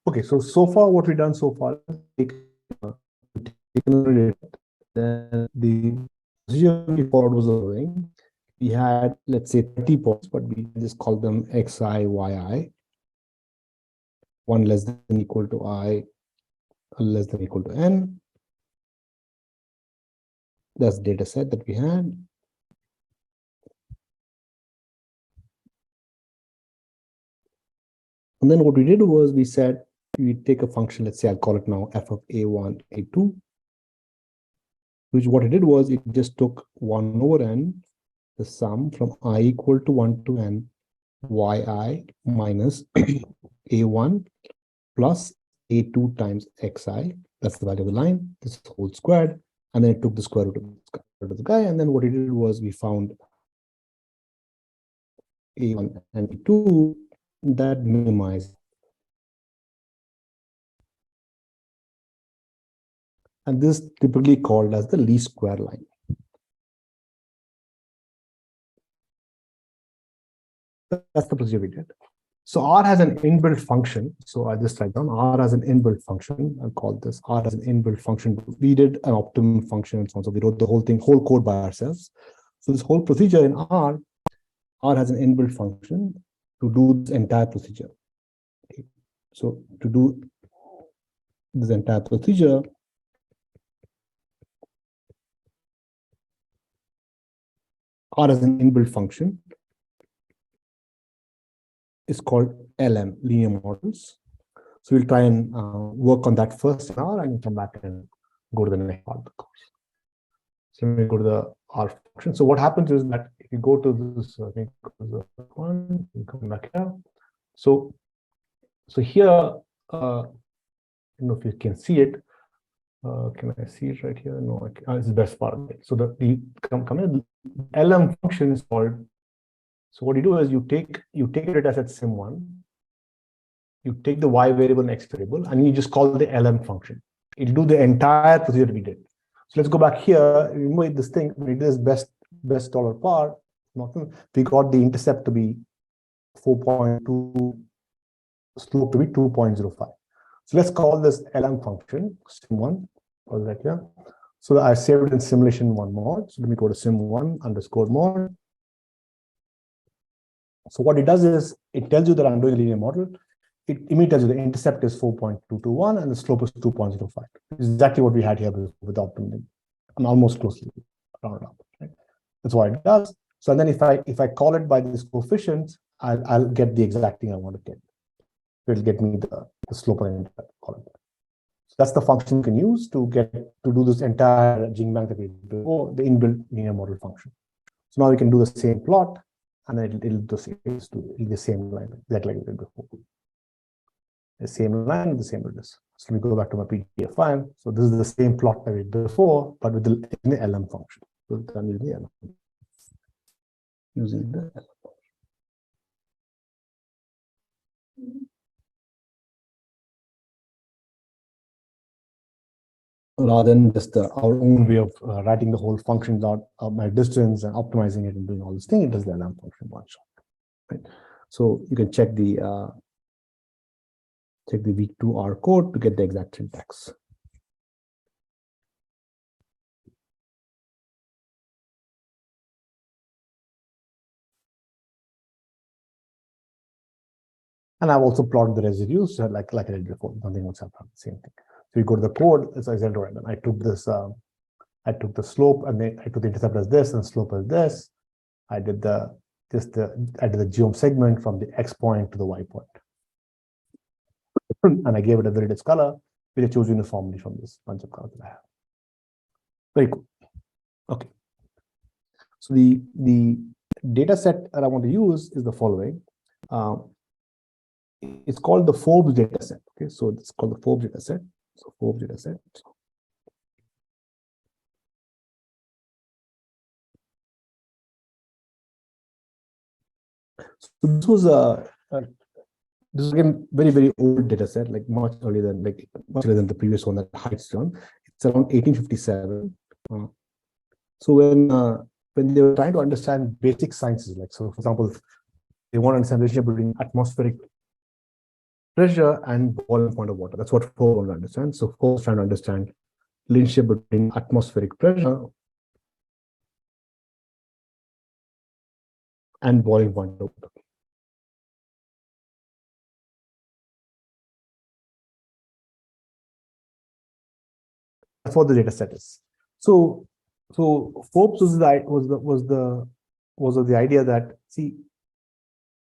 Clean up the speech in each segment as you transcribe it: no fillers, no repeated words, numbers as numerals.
Okay, so far what we've done so far is then the procedure we followed was the following. We had, let's say, 30 points, but we just call them xi, yi, one less than equal to I, less than equal to n. That's the data set that we had. And then what we did was we said we take a function, let's say I'll call it now f of a1, a2, which what it did was it just took 1 over n, the sum from I equal to 1 to n, yi minus a1 plus a2 times xi. That's the value of the line. This whole squared. And then it took the square root of the guy. And then what it did was we found a1 and a2 that minimize. And this is typically called as the least square line. That's the procedure we did. So R has an inbuilt function. So I just write down R has an inbuilt function. I'll call this R has an inbuilt function. We did an optimum function and so on. So we wrote the whole thing, whole code by ourselves. So this whole procedure in R has an inbuilt function to do this entire procedure. Okay. So to do this entire procedure, R has an inbuilt function. It's called LM, linear models. So we'll try and work on that first in R and come back and go to the next part of the course. So we go to the R function. So what happens is that if you go to this, I think one, you come back here. So here, I don't know if you can see it. Can I see it right here? No, it's the best part of it. So the LM function is called. So what you do is you take your data set sim1, you take the y variable and x variable, and you just call the LM function. It'll do the entire procedure we did. So let's go back here. Remember this thing, we did this best dollar par. We got the intercept to be 4.2, slope to be 2.05. So let's call this LM function sim1. Right here. So I saved it in simulation 1 mode. So let me go to sim1 underscore mode. So what it does is it tells you that I'm doing a linear model. It immediately tells you the intercept is 4.221 and the slope is 2.05. It's exactly what we had here with optimum. I'm almost closely rounded up. Right? That's what it does. So then if I call it by this coefficient, I'll get the exact thing I want to get. It'll get me the slope of the intercept. So that's the function you can use to do this entire Jingbang that we did before, the inbuilt linear model function. So now we can do the same plot, and then it'll do the same line like we did before. The same line with the same radius. So let me go back to my PDF file. So this is the same plot that we did before, but with the LM function. So I'm using the LM. Using the LM function. Rather than just our own way of writing the whole functions out of my distance and optimizing it and doing all this thing, it does the LM function one shot. Right? So you can check the week 2 R code to get the exact syntax. And I've also plotted the residues like I did before. Nothing else happened. Same thing. So you go to the code, as I said, right, and I took this, I took the slope, and then I took the intercept as this, and slope as this. I did the geom segment from the x point to the y point, and I gave it a various color, which I chose uniformly from this bunch of colors that I have. Very cool. Okay. So the data set that I want to use is the following. It's called the Forbes data set. Okay, so it's called the Forbes data set. So Forbes data set. So this was this is again very old data set, like much earlier than the previous one that Heights done. It's around 1857. So when they were trying to understand basic sciences, like so for example, they want to understand the relationship between atmospheric pressure and boiling point of water. That's what Forbes want to understand. So Forbes trying to understand relationship between atmospheric pressure and boiling point of water. That's what the data set is. So Forbes was of the idea that, see,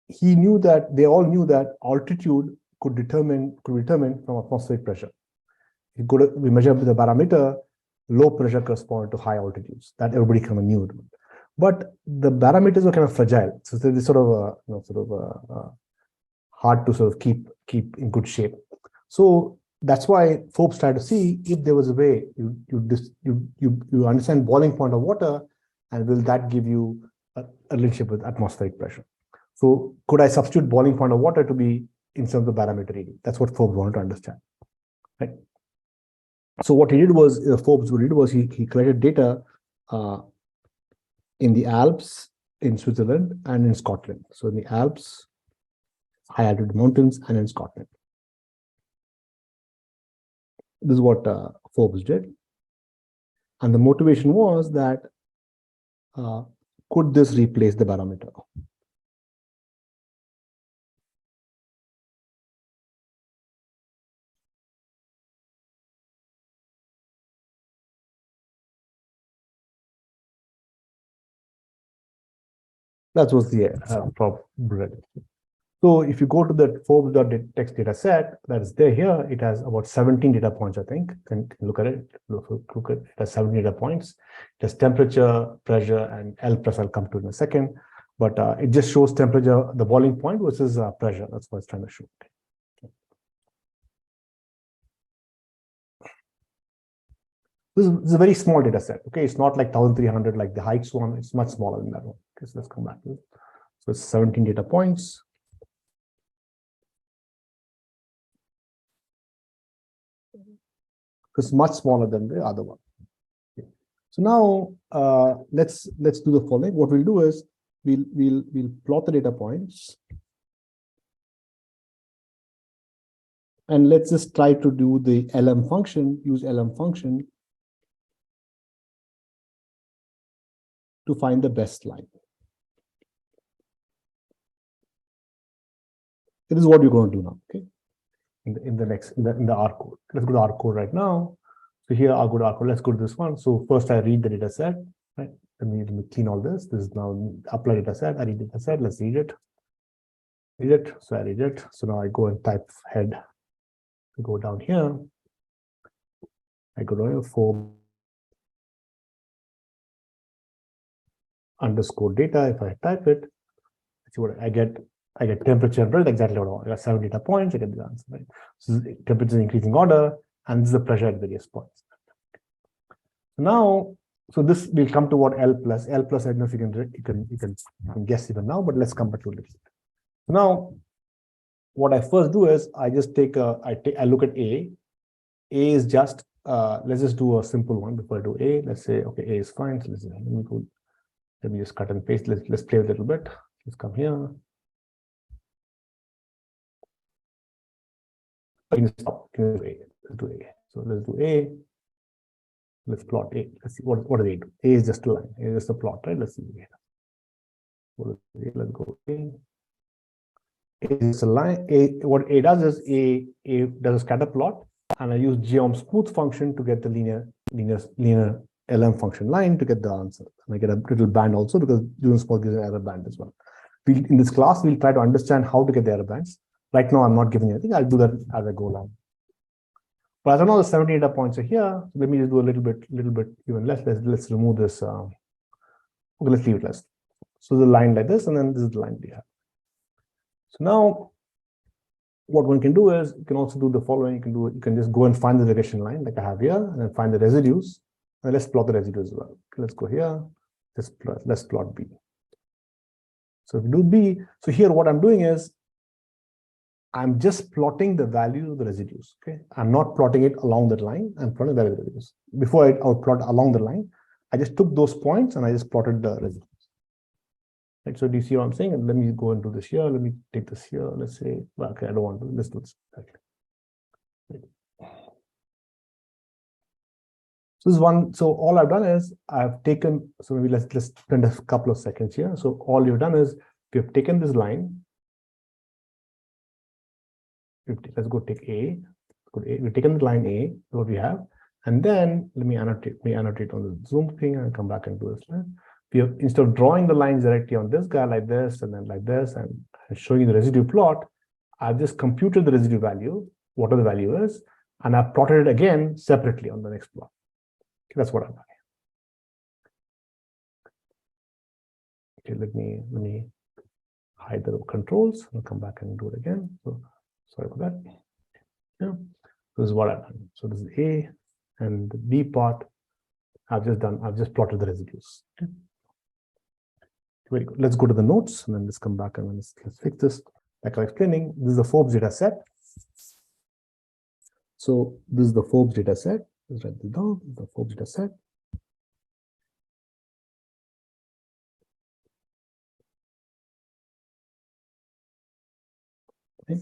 he knew that they all knew that altitude could be determined from atmospheric pressure. We measure with the barometer, low pressure corresponded to high altitudes. That everybody kind of knew. But the barometers were kind of fragile, so they're sort of hard to sort of keep in good shape. So that's why Forbes tried to see if there was a way you understand boiling point of water, and will that give you a relationship with atmospheric pressure. So could I substitute boiling point of water to be instead of the barometer reading? That's what Forbes wanted to understand, right? So what he did was, Forbes did was he collected data in the Alps, in Switzerland, and in Scotland. So in the Alps, high altitude mountains, and in Scotland. This is what Forbes did. And the motivation was that, could this replace the barometer? That was the problem. So if you go to the Forbes.text data set that is there here, it has about 17 data points, I think. Can look at it. Look at it. It has 17 data points. It has temperature, pressure, and L plus. I'll come to it in a second. But it just shows temperature, the boiling point versus pressure. That's what it's trying to show. This is a very small data set. Okay, it's not like 1,300 like the Heights one. It's much smaller than that one. Okay, so let's come back to it. So it's 17 data points. It's much smaller than the other one. Okay. So now let's do the following. What we'll do is we'll plot the data points, and let's just try to do the LM function. Use LM function to find the best line. This is what we're going to do now. Okay. In the R code. Let's go to R code right now. So here I'll go to R code. Let's go to this one. So first I read the data set, right? Let me clean all this. This is now apply data set. I read data set. Let's read it. So I read it. So now I go and type head. I go down here. I go down here for underscore data. If I type it, see what I get. I get temperature and pressure, exactly what I want. I got 7 data points, I get the answer, right? So temperature is increasing order, and this is the pressure at various points. Now, so this will come to what L plus. L plus, I don't know if you can guess even now, but let's come back to it. Now, what I first do is I just I look at A. A is just let's just do a simple one before I do A. Let's say, okay, A is fine. So let me just cut and paste. Let's play with it a little bit. Let's come here. Stop. Let's do A. So let's do A. Let's plot A. Let's see what do they do. A is just a line. A is just a plot, right? Let's see. Let's go A. A is a line. A, what A does is A does a scatter plot, and I use geom smooth function to get the linear LM function line to get the answer. And I get a little band also, because geom smooth gives an error band as well. In this class, we'll try to understand how to get the error bands. Right now, I'm not giving anything. I'll do that as I go along. But as I know the 70 data points are here, so let me just do a little bit even less. Let's remove this. Okay, let's leave it less. So the line like this, and then this is the line we have. So now, what one can do is you can also do the following. You can just go and find the regression line like I have here, and then find the residues. And let's plot the residues as well. Okay, let's go here. Let's plot B. So if we do B, so here what I'm doing is I'm just plotting the value of the residues. Okay, I'm not plotting it along that line. I'm plotting the residues. Before I would plot along the line, I just took those points and I just plotted the residues. Right? So do you see what I'm saying? And let me go and do this here. Let me take this here. Let's say, well, okay, I don't want to. Let's do this. Okay. Right. So this one. So all I've done is I've taken. So maybe let's spend a couple of seconds here. So all you've done is we've taken this line. Let's go take A. We've taken the line A, what we have, and then let me annotate on the Zoom thing and come back and do this. We have, instead of drawing the lines directly on this guy like this and then like this and showing you the residue plot, I've just computed the residue value, whatever the value is, and I've plotted it again separately on the next plot. Okay, that's what I've done. Okay, let me hide the controls and come back and do it again. So sorry about that. Yeah. This is what I've done. So this is A, and the B part I've just plotted the residues. Okay. Very good. Let's go to the notes and then let's come back and let's fix this. Like I was explaining, this is the Forbes data set. So this is the Forbes data set. Let's write this down, the Forbes data set. Okay.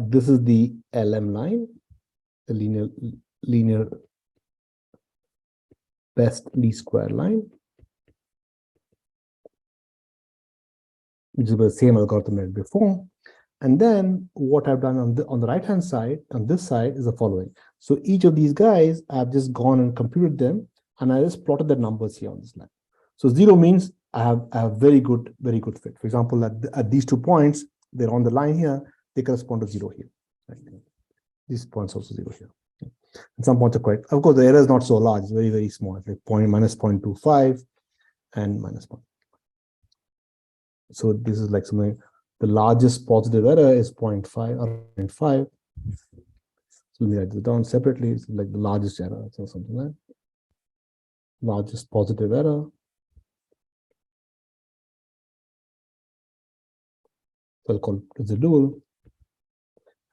This is the LM line, the linear best least square line, which is the same algorithm as before. And then what I've done on the right hand side, on this side, is the following. So each of these guys, I've just gone and computed them, and I just plotted the numbers here on this line. So 0 means I have very good fit. For example, at these 2 points, they're on the line here, they correspond to 0 here. Right? These points also 0 here. And some points are quite, of course, the error is not so large, it's very, very small. It's like -0.25 and -0.1. So this is like something, the largest positive error is 0.5 or 0.5. So let me write this down separately. It's like the largest error, so something like that. Largest positive error. So I'll call it residual.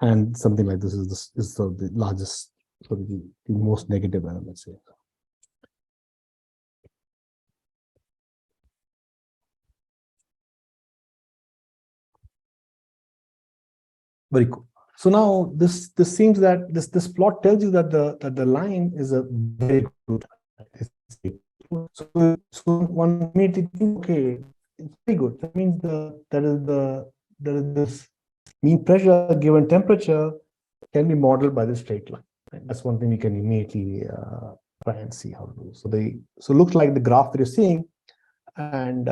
And something like this is the largest, so the most negative error, let's say. Very cool. So now this seems that this plot tells you that the line is a very good. So one immediately think, okay, it's very good. That means there is this mean pressure given temperature can be modeled by the straight line. Right? That's one thing we can immediately try and see how to do. So it looks like the graph that you're seeing and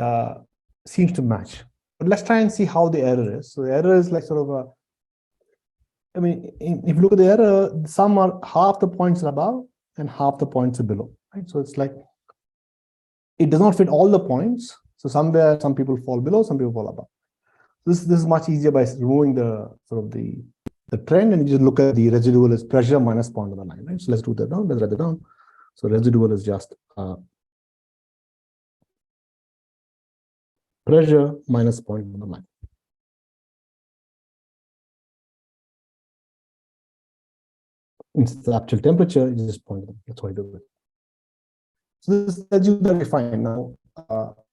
seems to match. But let's try and see how the error is. So the error is like sort of a, I mean, if you look at the error, some are half the points are above and half the points are below. Right? So it's like it does not fit all the points. So somewhere some people fall below, some people fall above. This is much easier by removing the sort of the trend, and you just look at the residual as pressure minus point on the line. Right? So let's do that down. Let's write it down. So residual is just pressure minus point on the line. Instead of the actual temperature, you just point them. That's why I do it. So this tells you that we find now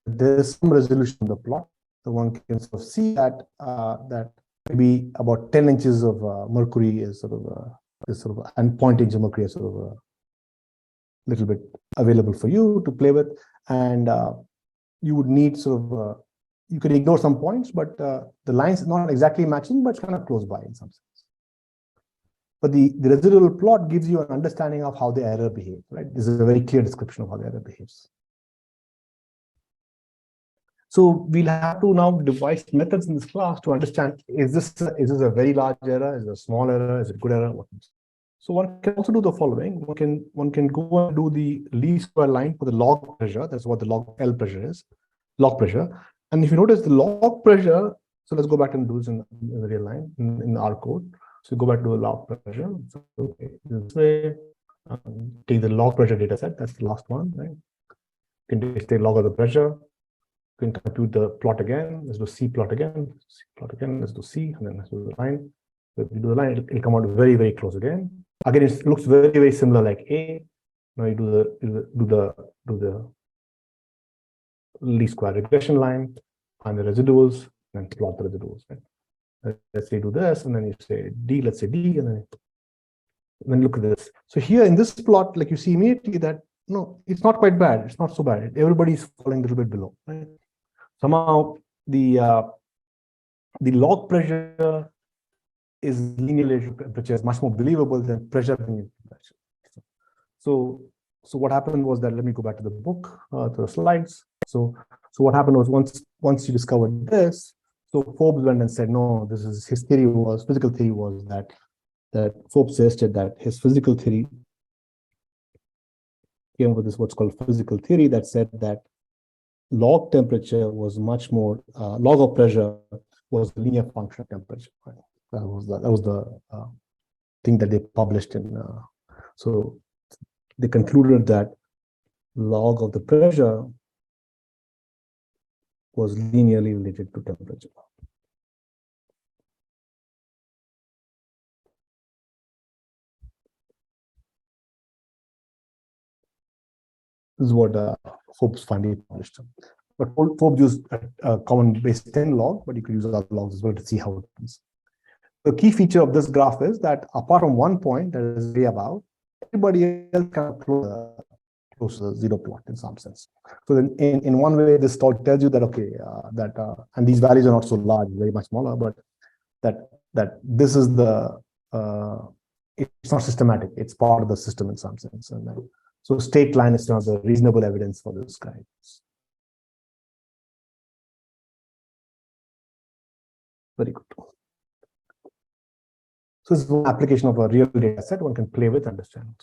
there's some resolution in the plot. So one can sort of see that that maybe about 10 inches of mercury is sort of and 0.8 inch of mercury is sort of a little bit available for you to play with, and you would need sort of you could ignore some points, but the lines not exactly matching, but kind of close by in some sense. But the residual plot gives you an understanding of how the error behaves, right? This is a very clear description of how the error behaves. So we'll have to now devise methods in this class to understand, is this a very large error? Is it a small error? Is it a good error? So one can also do the following. One can go and do the least square line for the log pressure. That's what the log L pressure is, log pressure. And if you notice the log pressure, so let's go back and do this in the real line in our code. So go back to the log pressure. So okay, this way, take the log pressure data set. That's the last one, right? You can take log of the pressure. You can compute the plot again. Let's do C plot again. C plot again. Let's do C, and then let's do the line. So if you do the line, it'll come out very, very close again. Again, it looks very, very similar like A. Now you do the least square regression line. find the residuals, and plot the residuals. Right? Let's say do this, and then you say D, let's say D, and then look at this. So here in this plot, like you see immediately that no, it's not quite bad. It's not so bad. Everybody's falling a little bit below. Right? Somehow the log pressure is linear related to temperature is much more believable than pressure linear temperature. So what happened was that, let me go back to the book, to the slides. So what happened was once you discovered this, so Forbes went and said, no, this is his theory was, physical theory was that Forbes suggested that his physical theory came up with this what's called physical theory that said that log temperature was much more, log of pressure was a linear function of temperature. Right? That was the thing that they published in, so they concluded that log of the pressure was linearly related to temperature. This is what Forbes finally published. But Forbes used a common base 10 log, but you could use other logs as well to see how it is. The key feature of this graph is that apart from one point that is way above, everybody else kind of close to the zero plot in some sense. So then in one way, this tells you that, okay, and these values are not so large, very much smaller, but that this is the, it's not systematic, it's part of the system in some sense. And then, so state line is not the reasonable evidence for this guidance. Very good. So this is one application of a real data set one can play with and understand.